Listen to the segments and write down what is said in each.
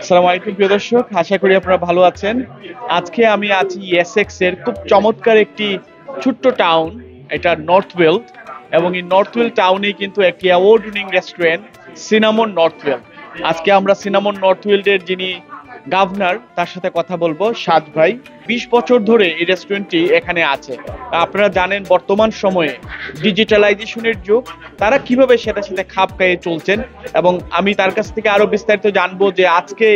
আসসালামু আলাইকুম প্রিয় দর্শক, আশা করি আপনারা ভালো আছেন। আজকে আমি আছি এসেক্স এর খুব চমৎকার একটি ছোট্ট টাউন, এটা নর্থওয়েল। এবং এই নর্থওয়েল টাউনে কিন্তু একটি অ্যাওয়ার্ড উইনিং রেস্টুরেন্ট, সিনামন নর্থওয়েল। আজকে আমরা সিনামন নর্থওয়েলের যিনি গভর্নর তার সাথে কথা বলবো, সাদ ভাই। 20 বছর ধরে এই রেস্টুরেন্টটি এখানে আছে। আপনারা জানেন বর্তমান সময়ে ডিজিটালাইজেশনের যুগ, তারা কিভাবে সেটার সাথে খাপ খাইয়ে চলছেন। এবং আমি তার কাছ থেকে আরো বিস্তারিত জানবো যে আজকে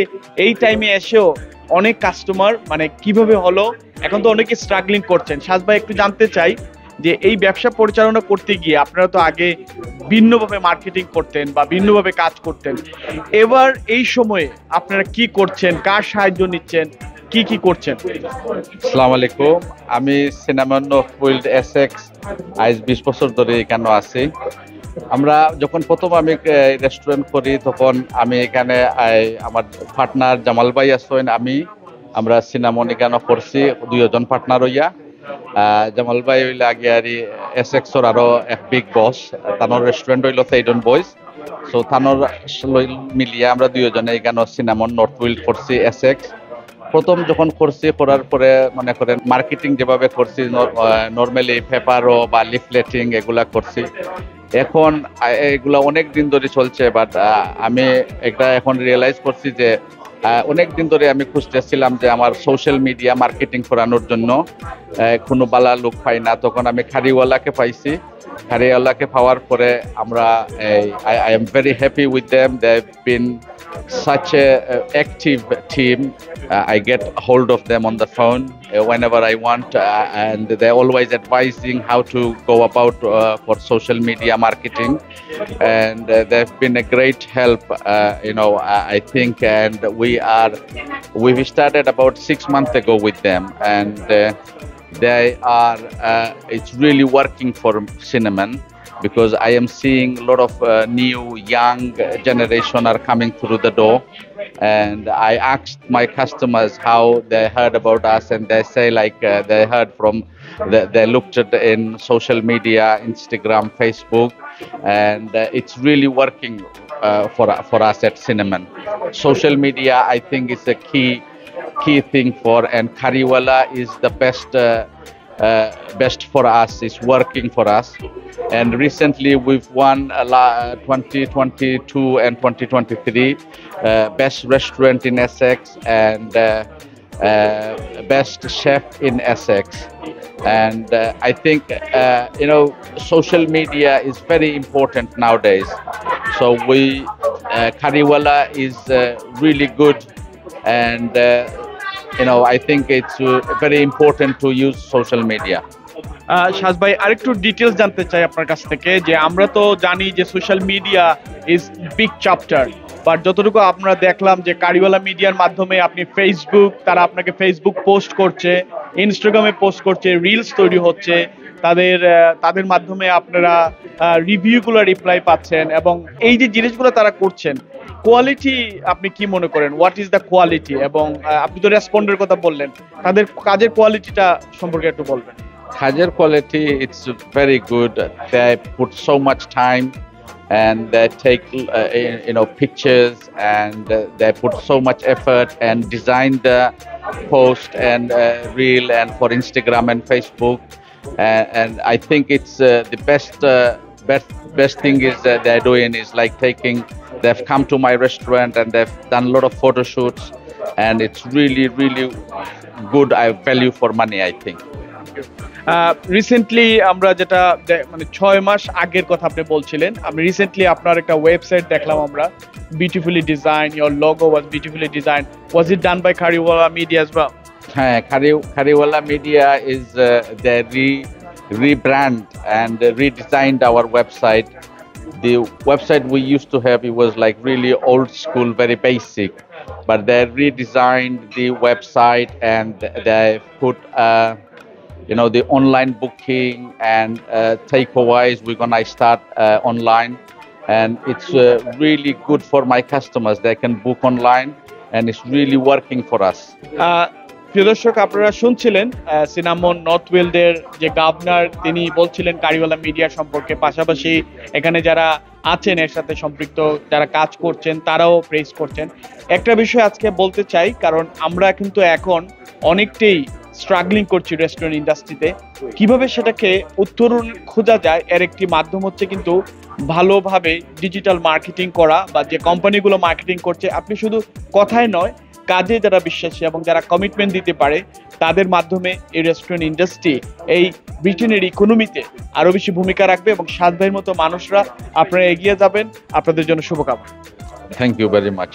এই টাইমে এসেও অনেক কাস্টমার মানে কিভাবে হলো, এখন তো অনেকে স্ট্রাগলিং করছেন। সাজ ভাই, একটু জানতে চাই যে এই ব্যবসা পরিচালনা করতে গিয়ে আপনারা তো আগে ভিন্নভাবে মার্কেটিং করতেন বা ভিন্নভাবে কাজ করতেন, এবার এই সময়ে আপনারা কি করছেন, কার সাহায্য নিচ্ছেন, কি কি করছেন? আসসালামু আলাইকুম। আমি সিনামন নর্থওয়েল এসেক্স আজ 20 বছর ধরে এখানে আছি। আমরা যখন প্রথম আমি রেস্টুরেন্ট করি তখন আমি এখানে আমার পার্টনার জামাল ভাই আসেন, আমরা সিনামন এখানে করছি দুইজন পার্টনার হইয়া। জামাল ভাই হইলে আগে আর এসেক্সর আরো এক বিগ বস, তানোর রেস্টুরেন্ট হইল সেইডন বয়েজ। সো তানোর মিলিয়ে আমরা দুইজনে এখানে সিনামন নর্থওয়েল করছি এসেক্স। প্রথম যখন করছি করার পরে মনে করেন মার্কেটিং যেভাবে করছি নর্মালি পেপারও বা লিফলেটিং এগুলা করছি। এখন এগুলা অনেক দিন ধরে চলছে, বাট আমি একটা এখন রিয়েলাইজ করছি যে অনেক দিন ধরে আমি খুঁজতেছিলাম যে আমার সোশ্যাল মিডিয়া মার্কেটিং করানোর জন্য কোনো বালা লোক পাই না। তখন আমি খাড়িওয়ালাকে পাইছি। খাড়িওয়ালাকে পাওয়ার পরে আমরা I am very happy with them. They have been such a active team. I get hold of them on the phone whenever I want, and they're always advising how to go about for social media marketing, and they've been a great help. I think, and we've started about 6 months ago with them, and they are it's really working for Cinnamon, because I am seeing a lot of new young generation are coming through the door. And I asked my customers how they heard about us, and they say like they heard from, they looked at in social media, Instagram, Facebook, and it's really working for us at Cinnamon. Social media, I think, is a key thing for, and Kariwala is the best for us, is working for us. And recently we've won 2022 and 2023 best restaurant in Essex, and best chef in Essex. And I think social media is very important nowadays. So Kariwala is really good, and I think it's very important to use social media. সাজ ভাই, আরেকটু details জানতে চাই আপনার কাছ থেকে যে আমরা তো জানি যে social media is big chapter, but যতটুকু আমরা দেখলাম যে কারিওয়ালা মিডিয়ার মাধ্যমে আপনি ফেসবুক, তারা আপনাকে ফেসবুক পোস্ট করছে, ইনস্টাগ্রামে পোস্ট করছে, রিলস তৈরি হচ্ছে, তাদের মাধ্যমে আপনারা রিভিউগুলো রিপ্লাই পাচ্ছেন, এবং এই যে জিনিসগুলো তারা করছেন, কোয়ালিটি আপনি কি মনে করেন? What is the quality? এবং আপনি তো রেসপন্ডের কথা বললেন, তাদের কাজের কোয়ালিটিটা সম্পর্কে একটু বলবেন। Hajar quality, it's very good. They put so much time, and they take pictures, and they put so much effort and design the post and reel and for Instagram and Facebook. And I think it's the best thing is they're doing is like they've come to my restaurant and they've done a lot of photo shoots, and it's really good. I value for money, I think. Recently আমরা যেটা মানে 6 মাস আগের কথা আপনি বলছিলেন, আমি recently আপনার একটা ওয়েবসাইট দেখলাম আমরা, beautifully design, your logo was beautifully design. Was it done by Kariwala media as well? Kariwala Media is they rebrand and redesigned our website. The website we used to have, it was like really old school, very basic, but they redesigned the website, and they put the online booking, and takeaways we're gonna start online, and it's really good for my customers. They can book online, and it's really working for us. প্রিয় দর্শক, আপনারা শুনছিলেন cinnamon north ওয়েল্ডের যে governor, তিনি বলছিলেন কারিওয়ালা media সম্পর্কে, পাশাপাশি এখানে যারা আছেন এর সাথে সম্পৃক্ত যারা কাজ করছেন তারাও প্রেস করছেন। একটা বিষয় আজকে বলতে চাই, কারণ আমরা কিন্তু এখন অনেকটাই স্ট্রাগলিং করছি রেস্টুরেন্ট ইন্ডাস্ট্রিতে। কিভাবে সেটাকে উত্তরণ খোঁজা যায় এর একটি মাধ্যম হচ্ছে কিন্তু ভালোভাবে ডিজিটাল মার্কেটিং করা, বা যে কোম্পানিগুলো মার্কেটিং করছে আপনি শুধু কথায় নয় কাজে যারা বিশ্বাসী এবং যারা কমিটমেন্ট দিতে পারে তাদের মাধ্যমে এই রেস্টুরেন্ট ইন্ডাস্ট্রি এই ব্রিটেনের ইকোনমিতে আরো বেশি ভূমিকা রাখবে এবং সাদ ভাইয়ের মতো মানুষরা আপনারা এগিয়ে যাবেন। আপনাদের জন্য শুভকামনা। Thank you very much.